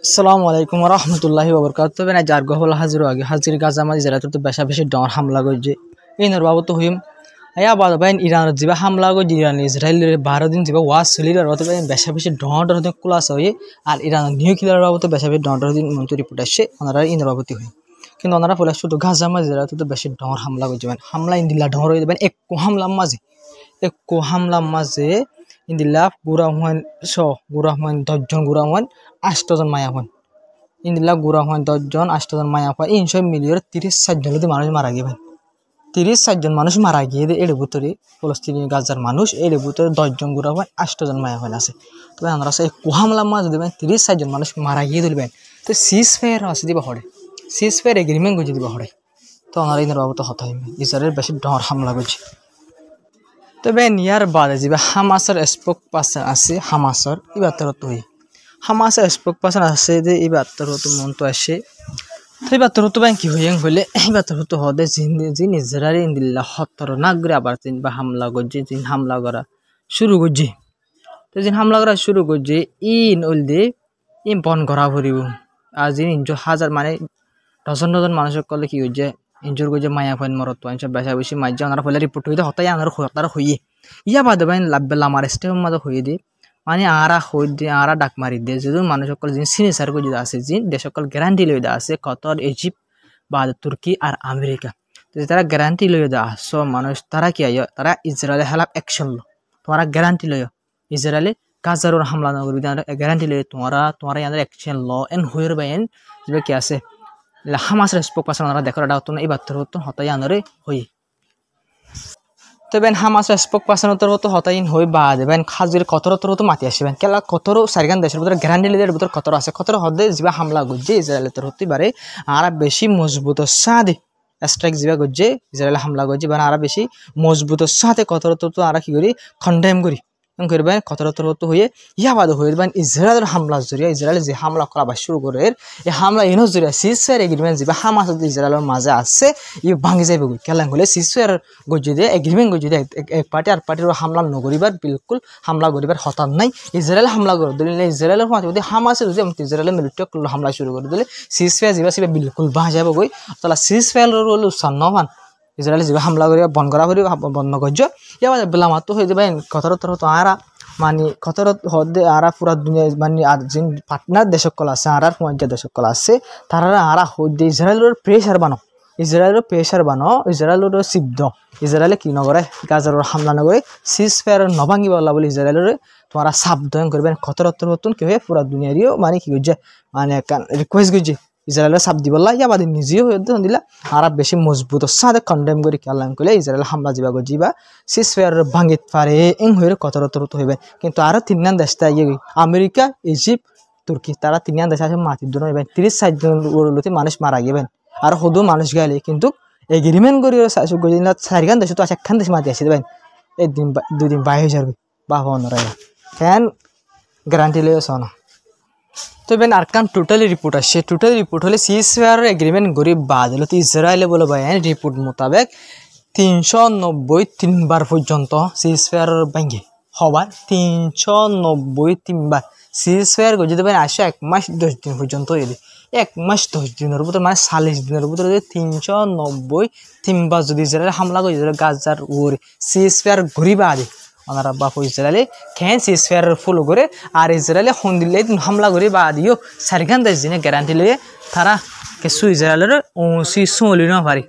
আসসালামু আলাইকুম ওয়া রাহমাতুল্লাহি ওয়া বারাকাতুহু বেনা জার গহল হাজির আগে হাজির গাজা মাঝে যারা তো বেশা বেশি ডর হামলা গজে এই নর বাবু তো হইম আয়া বাদ বাইন ইরান জিবা হামলা গজে ইরান ইসরায়েলের 12 দিন জিবা ওয়াজ চলির আর তো বাইন বেশা বেশি ডর ডর কুলাস হই আর ইরান নিউক্লিয়ার বাবু তো বেশা বেশি ডর ডর দিন মন্ত্রী রিপোর্ট আসে ওনারা ইনর বাবুতি হই কিন্তু ওনারা বলে শুধু গাজা মাঝে যারা তো বেশি ডর হামলা গজে বাইন হামলা ইন্দিলা ডর হই বাইন এক হামলা মাঝে ইন্দিলা গুরা হুয়ান 10 জন গুরা হুয়ান 8 জন মায়া হুয়ান ইন্দিলা গুড়া হয় 10 জন 8 জন মায়া হয় এই সব মিলিয়ে 30-60 জন মানুষ মারা গিয়ে ভাই 30-60 জন মানুষ মারা গিয়ে এর ভিতরে ফলস্তিনি গাজার মানুষ এর ভিতরে 10 জন গুড়া হয় 8 জন মায়া হয় আছে তবে আমরা এই কোহামলা মাছ দেবেন 30-60 জন মানুষ মারা গিয়ে দিবেন তো সিজ ফায়ার আছে দিবা হড়ে সিজ ফায়ার এগ্রিমেন্ট গজি দিবা হড়ে তো আমরা ইনার বাবু তো হতা হইবে ইসরায়েল বেশি ডর হামলা গজি তবে নিয়ার বাদে যে হামাসের স্পোক পার্সন আছে হামাসের ইবাতর তো হামাস স্পোক পার্সন আছে যে এই বার্তার হতো মন তো আসে সেই বার্তার হতো ব্যাংক কি হইয়াং হইলে এই বার্তার হতো হদে জিন ইসরায়েল ইন্দিল্লা হত্তর নাগরে আবার তিন বা হামলা করছে জিন হামলা করা শুরু করছে তো জিন হামলা করা শুরু করছে ইন ওলদে ইন বন করা ভরিব আর জিন ইঞ্জো হাজার মানে ডজন ডজন মানুষের কলে কি হচ্ছে ইঞ্জোর করছে মায়া ফাইন মরত সব বেশা বেশি মাইজা ওনারা ফলে রিপোর্ট হইতে হতাই তারা হইয়ে ইয়া বাদে বাইন লাভবেলা আমার স্টেপের মাঝে হইয়ে দিয়ে মানে আরা হই দিয়ে আরা ডাক মারি দিয়ে যদি মানুষ সকল জিন সিনিসার যদি আছে জিন দেশ সকল গ্যারান্টি লই দেওয়া আছে কতর ইজিপ্ট বা তুর্কি আর আমেরিকা যদি তারা গ্যারান্টি লই দেওয়া সব মানুষ তারা কি আয় তারা ইসরায়েলের হেলাপ অ্যাকশন লো তোমরা গ্যারান্টি লই ইসরায়েলে গাজার হামলা না করবি গ্যারান্টি লই তোমরা ইয়াদের অ্যাকশন ল এন হইর বাইন যে কি আছে হামাসের স্পোক পার্সন ওনারা দেখো এটা হতো না এই বার্তার হতো হতাই আনরে হই তবে হামাসের স্পোক পার্সন হতো হতাইন হই বা দেবেন খাজির কতর তো মাতি আসবেন কেলা কতর সারিগান দেশের ভিতরে গ্যারান্টি লিদের ভিতরে কতর আছে কতর হদে যা হামলা গজ্জে ইসরায়েলের হতে পারে আর বেশি মজবুত সাদে স্ট্রাইক যা গজ্জে ইসরায়েল হামলা গজ্জে বা আর বেশি মজবুত সাথে কতর তো আর কি করি খন্ডেম করি করবেন কতর তো হয়ে ইয়াবাদ হয়ে যাবেন ইসরায়েলের হামলা জরিয়া ইসরায়েল যে হামলা করা বা শুরু করে এই হামলা এনো জরিয়া সিজফায়ার এগ্রিমেন্ট যে হামাস ইসরায়েলের মাঝে আছে ই ভাঙি যাবে কেলাং হলে সিজফায়ার গজি দিয়ে এগ্রিমেন্ট গজি দিয়ে এক পার্টি আর পার্টির হামলা নগরিবার বিলকুল হামলা করিবার হতান নাই ইসরায়েল হামলা করে দিলে ইসরায়েলের মাঝে যদি হামাসে যদি ইসরায়েলের মিলিটারি হামলা শুরু করে দিলে সিজফায়ার যাবা সিবা বিলকুল ভাঙ যাবে গই তাহলে সিজফায়ার হল উৎসাহ ইসরায়েল যে হামলা করিয়া বন্ধ করা করি বন্ধ করছ এবার বেলামাতো হয়ে যাবে কতর তো আরা মানে কতর হদে আরা পুরা দুনিয়া মানে আর যে পার্টনার দেশকল আছে আর পঞ্চায়েত দেশকল আছে তারা আরা হদে ইসরায়েলের প্রেশার বানো ইসরায়েলের সিদ্ধ ইসরায়েলে কি নগরে গাজার হামলা নগরে সিজ ফায়ার নভাঙি বলা বলে ইসরায়েলের তোমরা সাবধান করবেন কতর নতুন কি হয়ে পুরা দুনিয়ারও মানে কি করছে মানে রিকোয়েস্ট করছে ইসরায়েলের সাপ দিবলা ইয়া বাদে নিজেও হয়ে দিলা আর বেশি মজবুত সাথে কন্ডেম করে কেলাম করলে ইসরায়েল হামলা যাবা যাবা সিজ ফায়ার ভাঙিত পারে এং হয়ে কতর হইবেন কিন্তু আরও তিনজন দেশটা ইয়ে আমেরিকা ইজিপ্ট তুর্কি তারা তিনজন দেশ আছে মাটির জন্য এবার 30-60 জন মানুষ মারা গেবেন আর হদু মানুষ গেলে কিন্তু এগ্রিমেন্ট করি চারিখান দেশে তো আছে একখান দেশ মাতি আসে দেবেন একদিন 2 দিন 22,000 বা হনরা ফ্যান গ্যারান্টি লইছ না তবে আরকান টোটালি রিপোর্ট আসছে টোটালি রিপোর্ট হলে সিজফায়ার এগ্রিমেন্ট গরিব বাদ হলো তো ইসরায়েলে বলে ভাই রিপোর্ট মোতাবেক 390 বার পর্যন্ত সিজফায়ার ভাঙ্গে হবার 390 বার সিজফায়ার গজি দেবেন আসে 1 মাস 10 দিন পর্যন্ত এলে 1 মাস 10 দিনের ভিতরে মানে 40 দিনের ভিতরে 390 বার যদি ইসরায়েল হামলা করে গাজার ওর সিজফায়ার গরিবা আদি ওনারা বাপ ইসরায়েলে খেন সিজফায়ার ফলো করে আর ইসরায়েলে হন্দিলে হামলা করে বা দিও সারিখান দেশ দিনে গ্যারান্টি লইয়ে তারা কিছু ইসরায়েলের চলি না পারি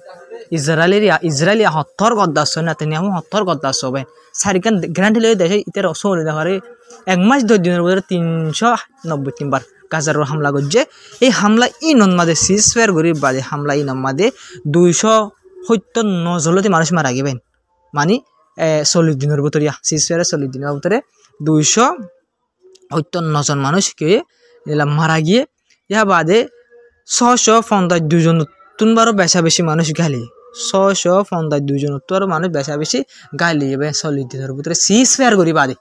ইসরায়েলি হত্তর গদ্দাস না তিনি হত্তর গদ্দাস হবে সারিখান গ্যারান্টি লইয়ে দেশে ইতার চলি না পারে 1 মাস 10 দিনের ভিতরে 390 বার গাজার হামলা করছে এই হামলা ই নন্মাদে সিজফায়ার গরিব বাদে হামলা ই নন্মাদে 279 জলতে মানুষ মারা গেবেন মানে 40 দিনের ভিতরে সিজফায়ারের 40 দিনের ভিতরে 259 জন মানুষ কে মারা গিয়ে ইয়া বাদে 652 জন নতুনবারও বেশা বেশি মানুষ গালি 652 জন নতুনবারও মানুষ বেশা বেশি গালি এবার 40 দিনের ভিতরে সিজফায়ার করি বাদে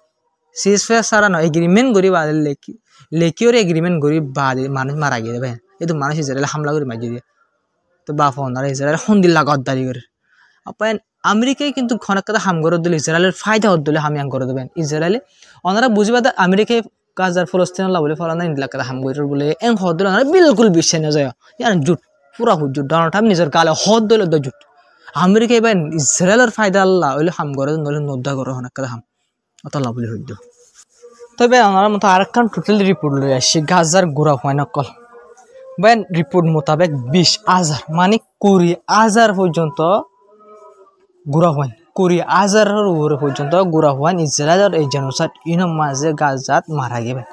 সিজফায়ার সারা নয় এগ্রিমেন্ট করি বাদে লেকিওর এগ্রিমেন্ট করি বাদে মানুষ মারা গিয়ে দেবে এই তো মানুষ ইসরায়েল হামলা করে মারি দিয়ে তো বাপ ওনারা ইসরায়েল হন্দিল্লা গদ্দারি করে আপনার আমেরিকায় কিন্তু ঘনক কথা হাম করে দিলে ইসরায়েলের ফায়দা হত দিলে হামি করে দেবেন ইসরায়েলে ওনারা বুঝবা আমেরিকায় গাজার ফলস্তিন আল্লাহ বলে ফলানা ইন্দিলা কাদা হাম গইর বলে এন হদ দিল না বিলকুল বিশ্বাস না যায় ইয়ান জুট পুরা হুজুট ডোনাল্ড ট্রাম্প নিজের গালে হদ দিল দ জুট আমেরিকা এবার ইসরায়েলের ফায়দা আল্লাহ হইলে হাম করে নলে নদ্দা করে হনা কাদা হাম আল্লাহ বলে হইদ তবে আমার মতো আরেকখান টোটাল রিপোর্ট লই আসছি গাজার গোড়া হয় না কল বেন রিপোর্ট মোতাবেক 20,000 মানে 20,000 পর্যন্ত গোড়া হয় 20,000 উপরে পর্যন্ত গোড়া হয় ইসরায়েলের এই জেনোসাইড ইনো মাঝে গাজাত মারা গেবে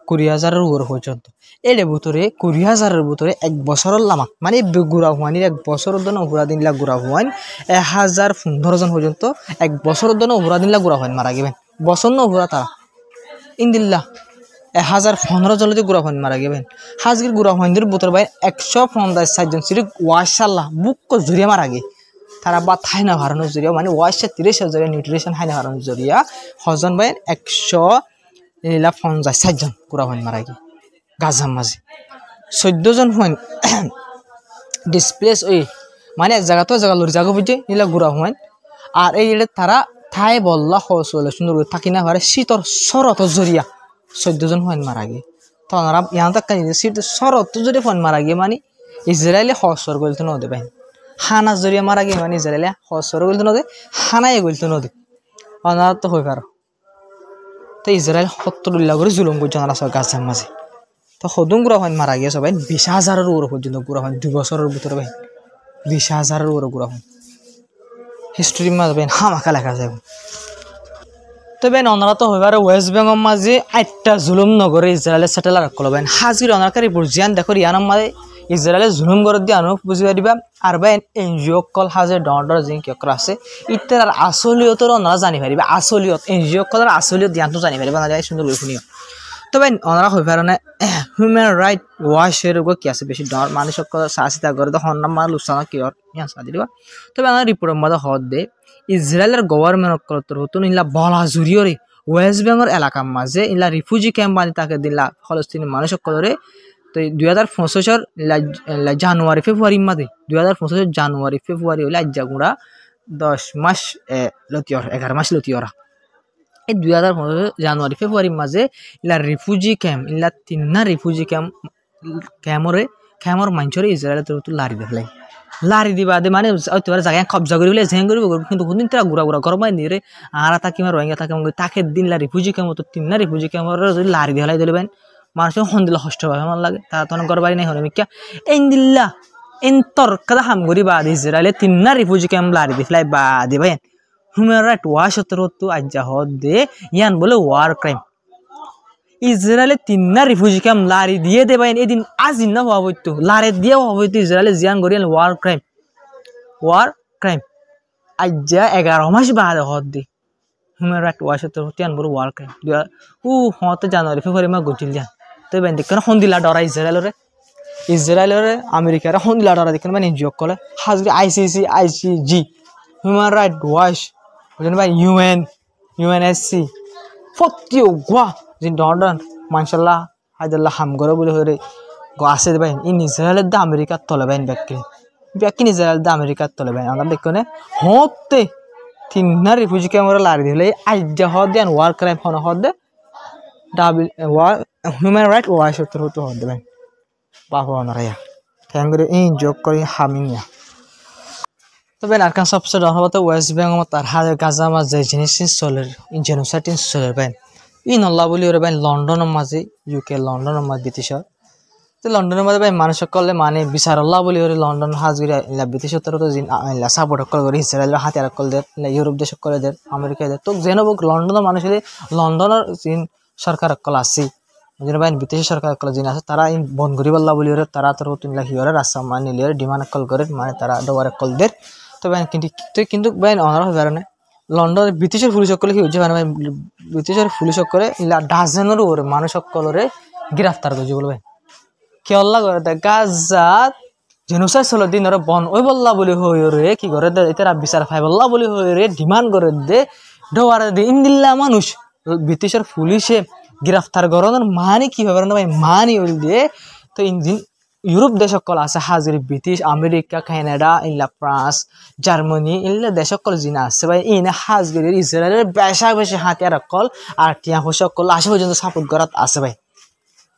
20,000 উপরে পর্যন্ত এর ভিতরে 20,000 ভিতরে 1 বছরের লামা মানে গোড়া হওয়ানির 1 বছরের জন্য উপরা দিনলা গোড়া হওয়ান 1,015 জন পর্যন্ত 1 বছরের জন্য উপরা দিনলা গোড়া হওয়ান মারা গেবেন বছর না উপরা তারা ইন্দিল্লা 1,015 জলদি গুড়া হন মারা গেবেন হাজগির গুড়া হইন্দির বুতর ভাই 150 জন সিরি ওয়াশাল্লাহ বুক জুরিয়া মারা গে তারা বা থাই না হারানো জুরিয়া মানে 30,000 নিউট্রিশন হাই না হারানো জুরিয়া হজন ভাই 150 জন গুড়া হন মারা গে গাজার মাঝে 14 জন হন ডিসপ্লেস ওই মানে এক জায়গা তো জায়গা লড়ি জায়গা বুঝে নিলা গুড়া হন আর এই তারা থাই বল্লা হসলে সুন্দর থাকি না পারে শীতর শরত জরিয়া 14 জন হন মারা গে তো ওনারা ইয়ান তাক শীত শরত জরিয়া ফোন মারা গে মানে ইসরায়েলে হসর গলতে ন দেবেন হানা জরিয়া মারা গে মানে ইসরায়েলে হসর গলতে ন দে হানায় গলতে ন দে ওনারা তো হই পারো তো ইসরায়েল 70 করে জুলুম করছে ওনারা সব গাজার মাঝে তো হদুম গুড়া হন মারা গে সবাই 20,000 উপর পর্যন্ত গুড়া হন 2 বছরের ভিতরে ভাই 20,000 উপর গুড়া হন হিস্ট্রি মাঝে বেন হামাকা লেখা যাবে তবে ওনারা তো হইবার ওয়েস্ট বেঙ্গল মাঝে 8টা জুলুম নগরে ইসরায়েলের সেটেলার করবেন হাজির ওনারকার রিপোর্ট জিয়ান দেখো ইয়ানোর মাঝে ইসরায়েলের জুলুম করে দিয়ে আনো বুঝি পারিবা আর বেন এনজিও কল হাজে ডর জিন কি আছে ইত্যার আসলিয়তর ওনারা জানি পারিবা আসলিয়ত এনজিও কলের আসলিয়ত জ্ঞানটো জানি পারিবা না যায় সুন্দর করে শুনিও তবে ওনারা হইবার না হিউম্যান রাইট ওয়াশের কি আছে বেশি ডর মানুষ সাহসিতা করে তো হন্নাম মানে লুসানো কি আর ইয়ান সাদি দিবা তবে আমার রিপোর্টের মাঝে হদ দে ইসরায়েলের গভর্নমেন্ট কলতর হতুন ইলা বলা জুরিয়রে ওয়েস্ট বেঙ্গল এলাকার মাঝে ইলা রিফিউজি ক্যাম্প বানি তাকে দিলা ফলস্তিনি মানুষ কলরে তো 2025 জানুয়ারি ফেব্রুয়ারি মাঝে 2025 জানুয়ারি ফেব্রুয়ারি হইলে আজ্জাগুড়া 10 মাস লতিয়র 11 মাস লতিয়রা এই 2025 জানুয়ারি ফেব্রুয়ারি মাঝে ইলা রিফিউজি ক্যাম্প ইলা 3 রিফিউজি ক্যাম্পর মাঞ্চরে ইসরায়েলের তো লারি দেখলাই লারি দিবা দে মানে জায়গায় কবজা করি বলে ঝেং করিব কিন্তু কোনদিন তারা ঘুরা গরমাই নিয়ে রে আর তাকে রোহিঙ্গা থাকে তাকে দিন লা রিফিউজি ক্যাম্প তো 3 রিফিউজি ক্যাম্পর যদি লারি দিলাই দিলেবেন মানুষের হন দিলে কষ্ট হয় আমার লাগে তারা তো ঘর বাড়ি নাই হলে মিকা এন দিল্লা এন তরকাদা হাম করি বাদ ইসরায়েলে 3 রিফিউজি ক্যাম্প লারি দিলাই বা দিবেন হিউম্যান রাইট ওয়াশ তো আজ্জা হদ দে ইয়ান বলে ওয়ার ক্রাইম ইসরায়েলে 3 রিফিউজি ক্যাম্প লারি দিয়ে দেবেন এদিন আজ না হওয়া হইতো লারে দিয়ে হওয়া হইতো ইসরায়েলে জিয়ান করিয়ান ওয়ার ক্রাইম আজ্জা 11 মাস বাদ হদ দে হিউম্যান রাইট ওয়াশ ইয়ান বলে ওয়ার ক্রাইম হতে জানুয়ারি ফেব্রুয়ারি মা গজিল যান তো বেন দেখেন হন্দিলা ডরা ইসরায়েলরে আমেরিকার হন্দিলা ডরা দেখেন মানে এনজিও কলে Hajri ICG human right wash ভাই ইউএনএসসি ফতিও গোয়া যে ডন মানশাল্লাহ হায়দাল্লাহ হাম করে বলে হয়ে গো আছে ভাই ইন ইসরায়েলের দা আমেরিকার তলে বাইন ব্যাকিন ইসরায়েল দা আমেরিকার তলে বাইন আমরা দেখনে হতে 3 রিফিউজি ক্যাম্পরে লারি দিলে আইজা হদ দেন ওয়ার ক্রাইম হন হদ দে হিউম্যান রাইট ওয়াশ হতে হদ দেবেন বাবা ওনারা থ্যাংক ইউ ইন যোগ করি হামিনিয়া তবে আরকান সবচেয়ে ডরহবত ওয়েস্ট বেঙ্গল তার হাজার গাজা মাঝে জিনিস চলে জেনোসাইড চলে বাইন ই নল্লা বলি ওরে বাইন লন্ডনের মাঝে ইউকে লন্ডনের মাঝে ব্রিটিশর তো লন্ডনের মাঝে ভাই মানুষ সকলে মানে বিচার আল্লাহ বলি ওরে লন্ডন হাজগিরা ব্রিটিশর তো সাপোর্ট সকল করে ইসরায়েলের হাতিয়ার সকল দের ইউরোপ দেশ সকলে দের আমেরিকা দের তো যেন লন্ডনের মানুষ লন্ডনের যিন সরকার সকল আসি যেন ভাই ব্রিটিশ সরকার সকল যিনি আছে তারা বন্ধ করি আল্লাহ বলি ওরে তারা তোর হিওরে রাস্তা মানে নিলে ডিমান্ড সকল করে মানে তারা ডোয়ার সকল দের তো ভাই কিন্তু ভাই অনার কারণে লন্ডনের ব্রিটিশের পুলিশ সকলে কি হচ্ছে মানে ব্রিটিশের পুলিশ সকলে ডাজনেরও ওরে মানুষ সকলরে গ্রেফতার করছে বলবে কি আল্লাহ করে দেয় গাজাত জেনোসাইড চলো দিন ওরা বন ওই বল্লা বলি হই রে কি করে দে এটা বিচার ফাই বল্লা বলি হই রে ডিমান্ড করে দে ডোয়ার দে ইন্দিল্লা মানুষ ব্রিটিশের পুলিশে গ্রেফতার করানোর মানে কি হবে না ভাই মানি ওই দিয়ে তো ইউরোপ দেশ সকল আছে হাজির ব্রিটিশ আমেরিকা কানাডা ইলা ফ্রান্স জার্মানি ইলা দেশ সকল জিনা আছে ভাই ইনে হাজগিরি ইসরায়েলের বেশি হাতিয়ার সকল আর টিয়া সকল আসে পর্যন্ত সাপোর্ট করাত আছে ভাই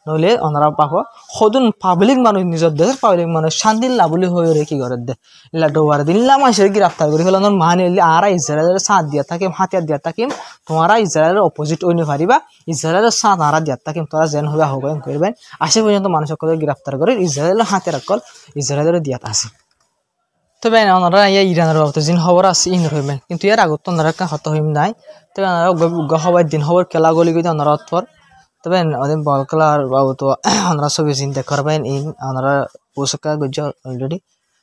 নইলে ওনারা পাবো সদুন পাবলিক মানুষ নিজের দেশের পাবলিক মানুষ শান্তি লাভলি হয়ে রে কি করে দে ইলা ডোবার দিল্লা মানুষের গ্রেফতার করে ফেলান মানে আর ইসরায়েলের সাথ দিয়া থাকিম হাতিয়ার দিয়া থাকিম তোমরা ইসরায়েলের অপোজিট হইতে পারিবা ইসরায়েলের সাথ আরা দিয়া থাকিম তোরা যেন হবে আহ্বান করবেন আসে পর্যন্ত মানুষ সকলে গ্রেফতার করে ইসরায়েলের হাতিয়ার সকল ইসরায়েলের দিয়াত আছে তবে ওনারা ইরানের বাবদ জিন খবর আছে ইন হইবেন কিন্তু ইয়ার আগত ওনারা হত হইম নাই তবে ওনারা হবার দিন খবর খেলা গলি গিয়ে ওনারা অথর তবে ওদের বল খেলার বাবদ ওনারা ছবি চিন্তা করবেন ইন ওনারা পোশাকা গজ্জ অলরেডি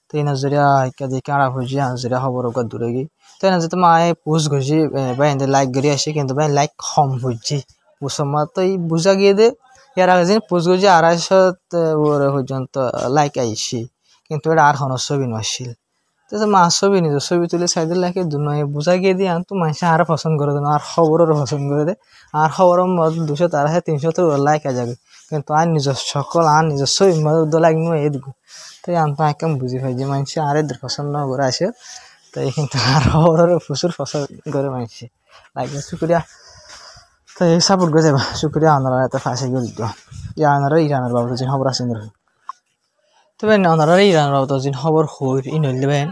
তো এই নজরিয়া দেখে আর হয়ে নজরিয়া খবর দূরে গিয়ে তো এই নজর মায়ে পোস্ট গজি ভাই লাইক করি আসি কিন্তু ভাই লাইক কম হচ্ছে পোষমা তো এই বুঝা গিয়ে দে ইয়ার আগে দিন পোস্ট গজি 250 পর্যন্ত লাইক আইসি কিন্তু এটা আর হন ছবি নছিল তো মা ছবি নিজের ছবি তুলে সাইডের লাইকে দুনিয়া বুঝা গিয়ে দিয়ে আনতো মানুষ আর পছন্দ করে দেন আর খবরেরও পছন্দ করে দে আর খবরের মধ্যে 200 300 তো লাইক আ যাবে কিন্তু আর নিজের সকল আর নিজের ছবি মধ্যে লাইক নিয়ে এই দিকে তো আনতো একদম বুঝি পাই যে মানুষ আর এদের পছন্দ করে আসে তো কিন্তু আর খবরের প্রচুর পছন্দ করে মানুষ লাইক শুক্রিয়া তো এই সাপোর্ট করে যাবা শুক্রিয়া আনারা এত ফাঁসে করে দিও আনারা ইরানের বাবদ যে খবর আছে তবে ওনারা ইরানের বাবদ যে খবর হই ইনলেবেন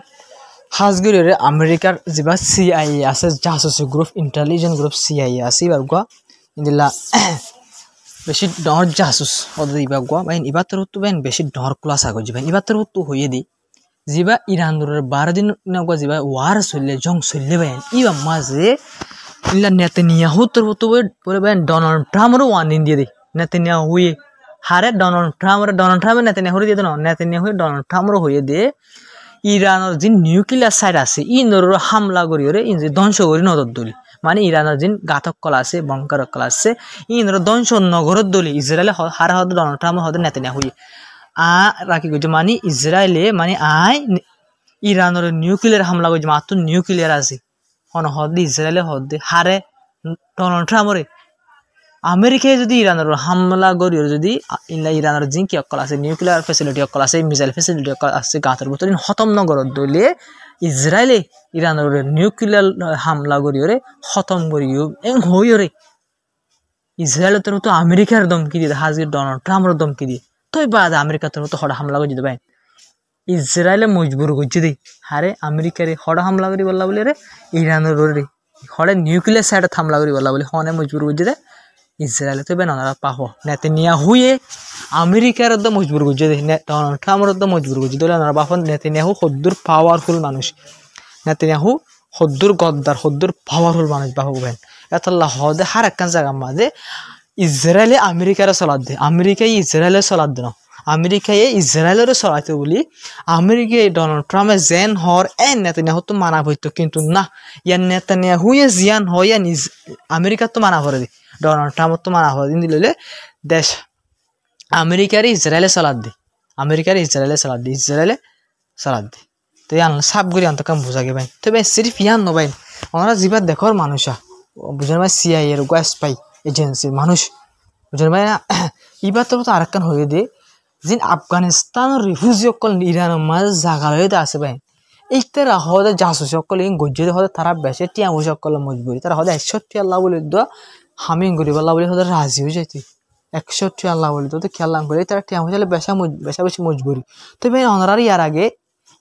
হাজগুড়িরে আমেরিকার যেবা সিআইএ আছে জাসুসি গ্রুপ ইন্টেলিজেন্ট গ্রুপ সিআইএ আছে এবার গুয়া ইন্দিলা বেশি ডর জাসুস ওদের এবার গুয়া বাইন এবার তোর তো বাইন বেশি ডর ক্লাস আগো যাবেন এবার তোর তো হইয়ে দি যেবা ইরানের 12 দিন গুয়া যেবা ওয়ার চললে জং চললে বাইন এবার মাঝে ইলা নেতানিয়াহু তোর তো বলে বাইন ডোনাল্ড ট্রাম্পেরও ওয়ার্নিং দিয়ে দি নেতানিয়াহু হইয়ে হারে ডোনাল্ড ট্রাম্পের নেতানিয়াহু দিয়ে দেন নেতানিয়াহু ডোনাল্ড ট্রাম্পেরও হইয়ে দিয়ে ইরানের যে নিউক্লিয়ার সাইড আছে ইনর হামলা করিওরে ইন যে ধ্বংস করি নজর দলি মানে ইরানের যে ঘাতক কলা আছে বঙ্কার কলা আছে ইনর ধ্বংস নগরত দলি ইসরায়েলে হার হদ ডোনাল্ড ট্রাম্প হদ নেতানিয়াহু রাখি গেছে মানে ইসরায়েলে মানে ইরানের নিউক্লিয়ার হামলা করেছে মাত্র নিউক্লিয়ার আছে হন হদ ইসরায়েলে হদ হারে ডোনাল্ড ট্রাম্পরে আমেরিকায় যদি ইরানের হামলা করি যদি ইরানের যে কি অকল আছে নিউক্লিয়ার ফেসিলিটি অকল আছে মিসাইল ফেসিলিটি অকল আছে গাঁতের ভিতরে খতম নগরত দলিয়ে ইসরায়েলে ইরানের নিউক্লিয়ার হামলা করিওরে খতম করিও এং হইরে ইসরায়েলের তোর তো আমেরিকার দমকি দিয়ে হাজির ডোনাল্ড ট্রাম্পের দমকি দিয়ে তই বাদ আমেরিকা তোর তো হঠাৎ হামলা করে দিতে পাই ইসরায়েলে মজবুর করছে দেই হারে আমেরিকারে হঠাৎ হামলা করি বললা বলে রে ইরানের রে হঠাৎ নিউক্লিয়ার সাইডে হামলা করি বললা বলে হনে মজবুর করছে দে ইসরায়েলে তো বেনারা পাহো নেতানিয়াহুয়ে আমেরিকার তো মজবুর করছে ডোনাল্ড ট্রাম্পের তো মজবুর করছে দলে ওনারা বাপ নেতানিয়াহু সদ্দুর পাওয়ারফুল মানুষ নেতানিয়াহু সদ্দুর গদ্দার সদ্দুর পাওয়ারফুল মানুষ বাহু বেন এতলা হদে হার একখান জায়গা মাঝে ইসরায়েলে আমেরিকার চলাত দে আমেরিকায় ইসরায়েলের চলাত দে আমেরিকায় ইসরায়েলের চলাইতে বলি আমেরিকায় ডোনাল্ড ট্রাম্পে জেন হর নেতানিয়াহু তো মানা হইতো কিন্তু না ইয়ার নেতানিয়াহুয়ে জিয়ান হয় আমেরিকার তো মানা করে দি ডোনাল্ড ট্রাম্প তো মানা হওয়া দিন দিলে দেশ আমেরিকার ইসরায়েলে চালাত দে আমেরিকার ইসরায়েলে চালাত দে তো ইয়ান সাপ করি আনতো কাম বুঝাগে ভাই তো ভাই সিরিফ ইয়ান নবাই ওনারা যিবার দেখর মানুষা বুঝলেন ভাই সিআইএ এর স্পাই এজেন্সির মানুষ বুঝলেন ভাই এবার তো আরেকখান হয়ে দে যে আফগানিস্তান রিফিউজি অকল ইরানের মাঝে জাগা হয়ে আছে ভাই এইটারা হদে জাসুসি অকল ইন গজ্জে হদে তারা বেশি টিয়া বসে অকল মজবুরি তারা হদে 61 আল্লাহ বলে হামিং করিব আল্লাহ বলে হদে রাজি হয়ে যাইতে 61 আল্লাহ বলে তো খেয়াল করে তারা টিয়া বসে বেশা বেশি মজবুরি তো ভাই ওনারা ইয়ার আগে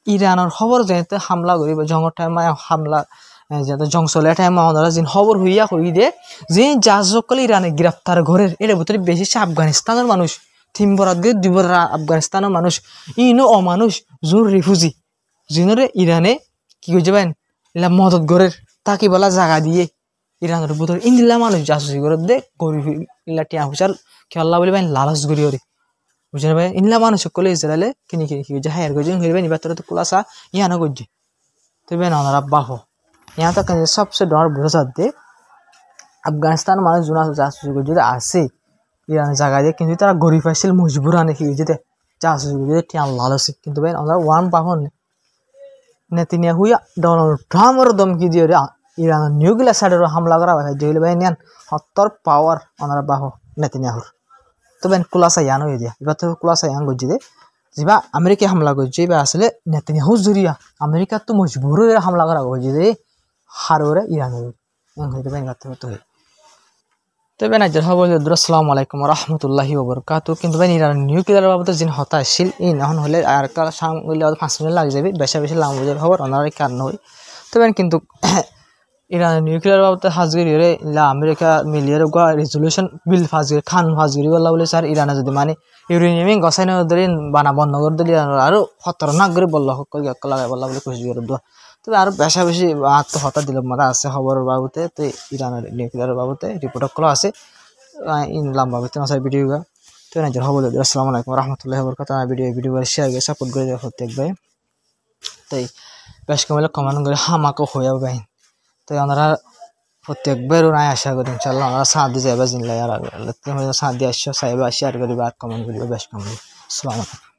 ইরানের খবর যেতে হামলা করিব জঙ্গর টাইমে হামলা যাতে জং চলে টাইমে ওনারা যে খবর হইয়া হই দে যে জাহাজ সকল ইরানে গ্রেফতার ঘরের এর ভিতরে বেশি আফগানিস্তানের মানুষ তিনবরাত গিয়ে দুবার আফগানিস্তানের মানুষ ইনো অমানুষ জোর রিফিউজি যিনরে ইরানে কি কই যাবেন ইলা মদত ঘরের তাকে বলা জায়গা দিয়ে ইরানের ভিতরে ইন্দিলা মানুষ জাসুসি করে দে গরিব ইলা টিয়া হুসার খেলা বলি ভাই লালচ গরি ওরে বুঝলেন ভাই ইনলা মানুষ সকলে ইসরায়েলে কিনি কি যে হায়ার গজন হইবে নিবা তোর তো কুলাসা ইয়ানো গজ্জি তো বেন ওনারা বাহো ইয়া তো সবচেয়ে ডর ভরসা দে আফগানিস্তান মানুষ জুনা জাসুসি করে যদি আসে ইরানের জায়গা দিয়ে কিন্তু তারা গরিব আসছিল মজবুর আনে কি যেতে জাসুসি করে টিয়া লালচ কিন্তু ভাই ওনারা ওয়ান পাহন নেতানিয়াহু ডোনাল্ড ট্রাম্পের দমকি দিয়ে ইরানের নিউক্লিয়ার সাইডের হামলা করা হয় যে ভাই নিয়ান 70 পাওয়ার ওনারা বাহো নেতানিয়াহুর তো বেন কুলাসা ইয়ান হয়ে দিয়া এবার তো কুলাসা ইয়ান গজ্জি দে যেবা আমেরিকা হামলা করছে বা আসলে নেতানিয়াহু জুরিয়া আমেরিকা তো মজবুর হয়ে হামলা করা হয়েছে যে হারোরে ইরানের হইতে পারেন তো তবে না যারা বলে আসসালামু আলাইকুম রহমতুল্লাহি ওবরকাতু কিন্তু ভাই ইরান নিউক্লিয়ার বাবদ যিনি হতাশীল এই নহন হলে আর কাল সাং হইলে 5 মিনিট লাগে যাবে বেশি বেশি লাম বুঝে খবর ওনার কারণ হই তবে কিন্তু ইরান নিউক্লিয়ার বাবদ হাজগিরি রে লা আমেরিকা মিলিয়ার গা রেজুলেশন বিল ফাজগিরি খান ফাজগিরি বলা বলে স্যার ইরানে যদি মানে ইউরেনিয়াম গসাইন ধরে বানা বন্ধ করে দিলে আরো খতরনাক করে বলল হক লাগাই বলা বলে খুশি করে দেওয়া তবে আরো বেশা বেশি আত্মহত্যা দিল মাথা আছে খবরের বাবদে তো ইরানের নিউক্লিয়ার বাবদে রিপোর্ট গুলো আছে ইন লম্বা ভিতরে আছে ভিডিও তো না যারা বলে আসসালামু আলাইকুম রহমতুল্লাহি ওয়া বারাকাতুহু ভিডিও শেয়ার করে সাপোর্ট করে প্রত্যেক ভাই তাই বেশ কমলে কমেন্ট করে হামাকো হয়ে ভাই তো ওনারা প্রত্যেকবার নাই আশা করি ইনশাআল্লাহ ওনারা সাথ দিয়ে যাবে জিনলাই আর সাথ দিয়ে আসছে সাহেব শেয়ার করিবা আর কমেন্ট করিবা বেশ কমলে আসসালামু আলাইকুম